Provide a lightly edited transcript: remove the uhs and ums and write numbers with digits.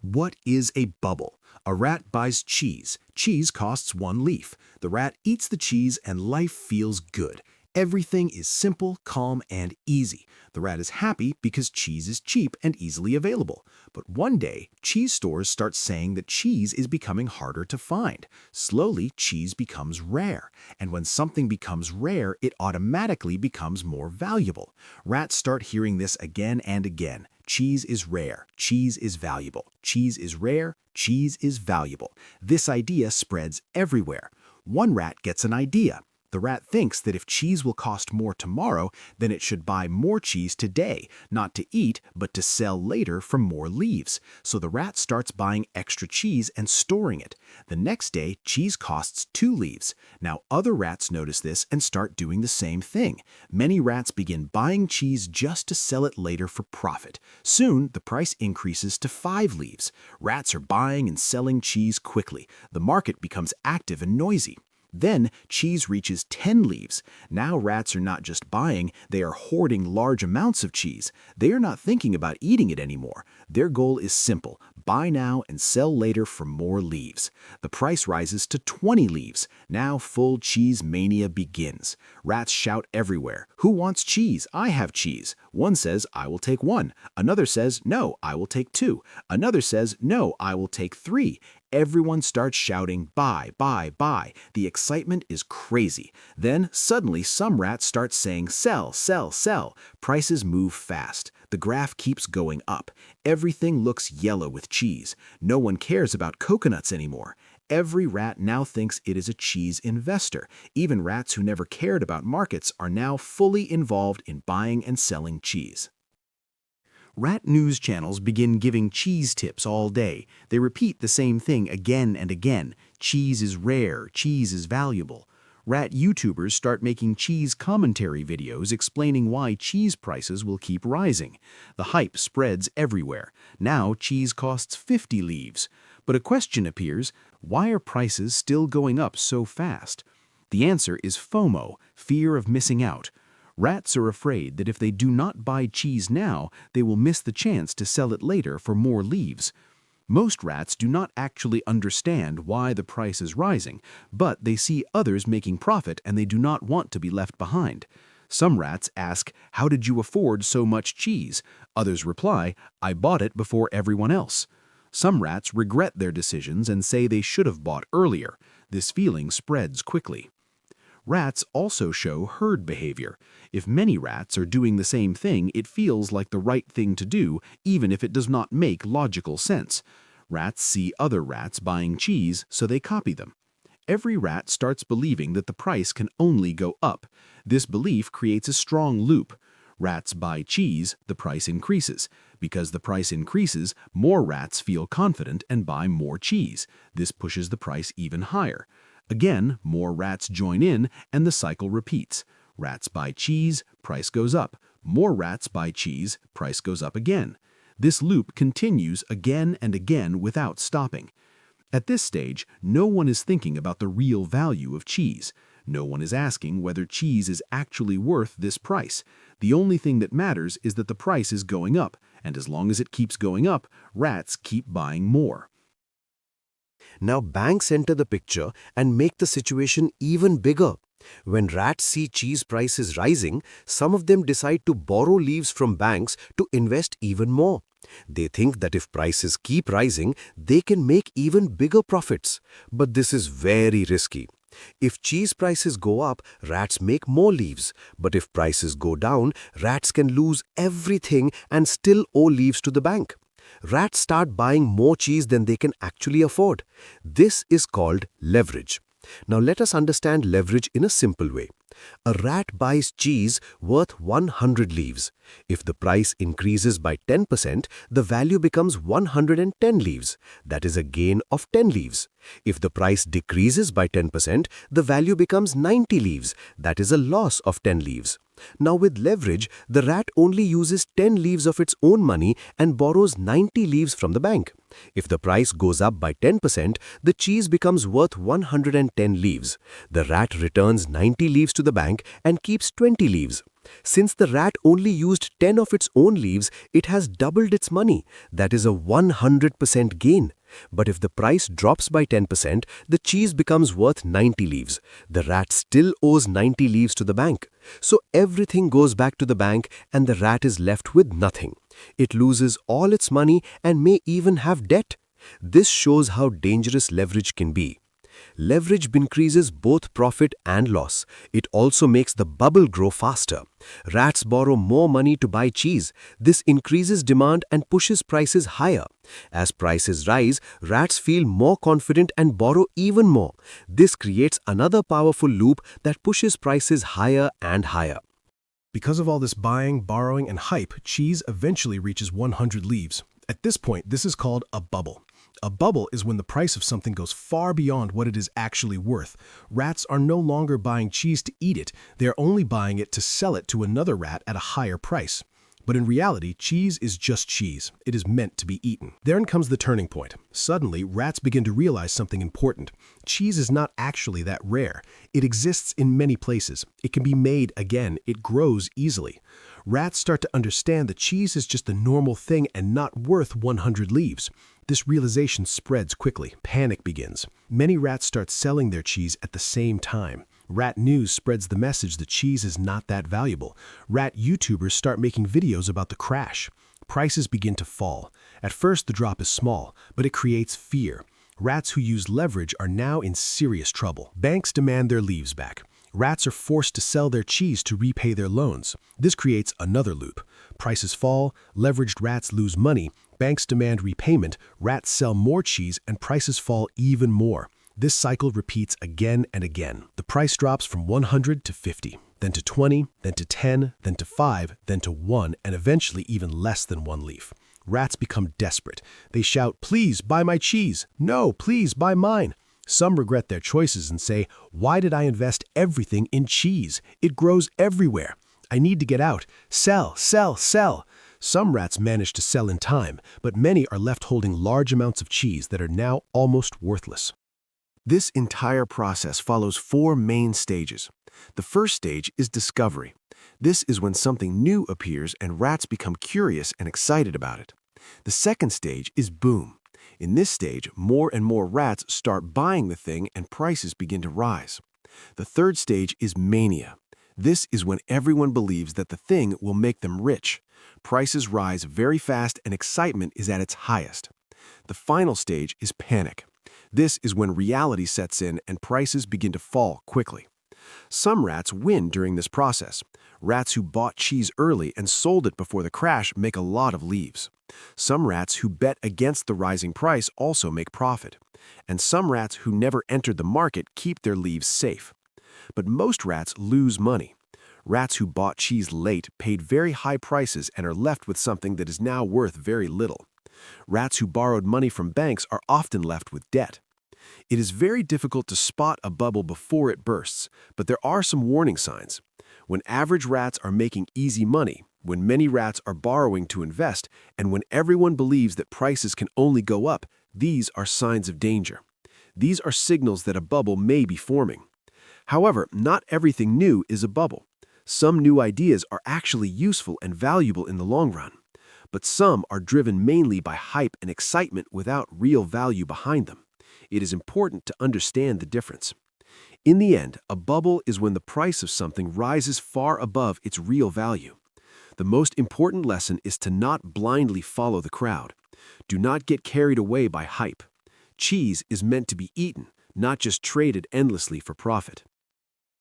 What is a bubble? A rat buys cheese. Cheese costs 1 leaf. The rat eats the cheese and life feels good. Everything is simple, calm, and easy. The rat is happy because cheese is cheap and easily available. But one day, cheese stores start saying that cheese is becoming harder to find. Slowly, cheese becomes rare. And when something becomes rare, it automatically becomes more valuable. Rats start hearing this again and again. Cheese is rare. Cheese is valuable. Cheese is rare. Cheese is valuable. This idea spreads everywhere. One rat gets an idea. The rat thinks that if cheese will cost more tomorrow, then it should buy more cheese today, not to eat, but to sell later for more leaves. So the rat starts buying extra cheese and storing it. The next day, cheese costs 2 leaves. Now other rats notice this and start doing the same thing. Many rats begin buying cheese just to sell it later for profit. Soon, the price increases to 5 leaves. Rats are buying and selling cheese quickly. The market becomes active and noisy. Then, cheese reaches 10 leaves. Now rats are not just buying, they are hoarding large amounts of cheese. They are not thinking about eating it anymore. Their goal is simple: buy now and sell later for more leaves. The price rises to 20 leaves. Now full cheese mania begins. Rats shout everywhere. Who wants cheese? I have cheese. One says, I will take 1. Another says, no, I will take 2. Another says, no, I will take 3. Everyone starts shouting, buy, buy, buy. The excitement is crazy. Then, suddenly, some rats start saying, sell, sell, sell. Prices move fast. The graph keeps going up. Everything looks yellow with cheese. No one cares about coconuts anymore. Every rat now thinks it is a cheese investor. Even rats who never cared about markets are now fully involved in buying and selling cheese. Rat news channels begin giving cheese tips all day. They repeat the same thing again and again. Cheese is rare, cheese is valuable. Rat YouTubers start making cheese commentary videos explaining why cheese prices will keep rising. The hype spreads everywhere. Now cheese costs 50 leaves. But a question appears: why are prices still going up so fast? The answer is FOMO, fear of missing out. Rats are afraid that if they do not buy cheese now, they will miss the chance to sell it later for more leaves. Most rats do not actually understand why the price is rising, but they see others making profit and they do not want to be left behind. Some rats ask, how did you afford so much cheese? Others reply, I bought it before everyone else. Some rats regret their decisions and say they should have bought earlier. This feeling spreads quickly. Rats also show herd behavior. If many rats are doing the same thing, it feels like the right thing to do, even if it does not make logical sense. Rats see other rats buying cheese, so they copy them. Every rat starts believing that the price can only go up. This belief creates a strong loop. Rats buy cheese, the price increases. Because the price increases, more rats feel confident and buy more cheese. This pushes the price even higher. Again, more rats join in, and the cycle repeats. Rats buy cheese, price goes up. More rats buy cheese, price goes up again. This loop continues again and again without stopping. At this stage, no one is thinking about the real value of cheese. No one is asking whether cheese is actually worth this price. The only thing that matters is that the price is going up, and as long as it keeps going up, rats keep buying more. Now banks enter the picture and make the situation even bigger. When rats see cheese prices rising, some of them decide to borrow leaves from banks to invest even more. They think that if prices keep rising, they can make even bigger profits. But this is very risky. If cheese prices go up, rats make more leaves. But if prices go down, rats can lose everything and still owe leaves to the bank. Rats start buying more cheese than they can actually afford. This is called leverage. Now let us understand leverage in a simple way. A rat buys cheese worth 100 leaves. If the price increases by 10%, the value becomes 110 leaves. That is a gain of 10 leaves. If the price decreases by 10%, the value becomes 90 leaves. That is a loss of 10 leaves. Now with leverage, the rat only uses 10 leaves of its own money and borrows 90 leaves from the bank. If the price goes up by 10%, the cheese becomes worth 110 leaves. The rat returns 90 leaves to the bank and keeps 20 leaves. Since the rat only used 10 of its own leaves, it has doubled its money. That is a 100% gain. But if the price drops by 10%, the cheese becomes worth 90 leaves. The rat still owes 90 leaves to the bank. So everything goes back to the bank and the rat is left with nothing. It loses all its money and may even have debt. This shows how dangerous leverage can be. Leverage increases both profit and loss. It also makes the bubble grow faster. Rats borrow more money to buy cheese. This increases demand and pushes prices higher. As prices rise, rats feel more confident and borrow even more. This creates another powerful loop that pushes prices higher and higher. Because of all this buying, borrowing, and hype, cheese eventually reaches 100 leaves. At this point, this is called a bubble. A bubble is when the price of something goes far beyond what it is actually worth. Rats are no longer buying cheese to eat it, they are only buying it to sell it to another rat at a higher price. But in reality, cheese is just cheese. It is meant to be eaten. Then comes the turning point. Suddenly, rats begin to realize something important. Cheese is not actually that rare. It exists in many places. It can be made again. It grows easily. Rats start to understand that cheese is just a normal thing and not worth 100 leaves. This realization spreads quickly. Panic begins. Many rats start selling their cheese at the same time. Rat news spreads the message that cheese is not that valuable. Rat YouTubers start making videos about the crash. Prices begin to fall. At first, the drop is small, but it creates fear. Rats who use leverage are now in serious trouble. Banks demand their leaves back. Rats are forced to sell their cheese to repay their loans. This creates another loop. Prices fall, leveraged rats lose money, banks demand repayment, rats sell more cheese, and prices fall even more. This cycle repeats again and again. The price drops from 100 to 50, then to 20, then to 10, then to 5, then to 1, and eventually even less than 1 leaf. Rats become desperate. They shout, "Please buy my cheese. No, please buy mine." Some regret their choices and say, "Why did I invest everything in cheese? It grows everywhere. I need to get out. Sell, sell, sell." Some rats manage to sell in time, but many are left holding large amounts of cheese that are now almost worthless. This entire process follows 4 main stages. The first stage is discovery. This is when something new appears and rats become curious and excited about it. The second stage is boom. In this stage, more and more rats start buying the thing and prices begin to rise. The third stage is mania. This is when everyone believes that the thing will make them rich. Prices rise very fast and excitement is at its highest. The final stage is panic. This is when reality sets in and prices begin to fall quickly. Some rats win during this process. Rats who bought cheese early and sold it before the crash make a lot of leaves. Some rats who bet against the rising price also make profit. And some rats who never entered the market keep their leaves safe. But most rats lose money. Rats who bought cheese late paid very high prices and are left with something that is now worth very little. Rats who borrowed money from banks are often left with debt. It is very difficult to spot a bubble before it bursts, but there are some warning signs. When average rats are making easy money, when many rats are borrowing to invest, and when everyone believes that prices can only go up, these are signs of danger. These are signals that a bubble may be forming. However, not everything new is a bubble. Some new ideas are actually useful and valuable in the long run. But some are driven mainly by hype and excitement without real value behind them. It is important to understand the difference. In the end, a bubble is when the price of something rises far above its real value. The most important lesson is to not blindly follow the crowd. Do not get carried away by hype. Cheese is meant to be eaten, not just traded endlessly for profit.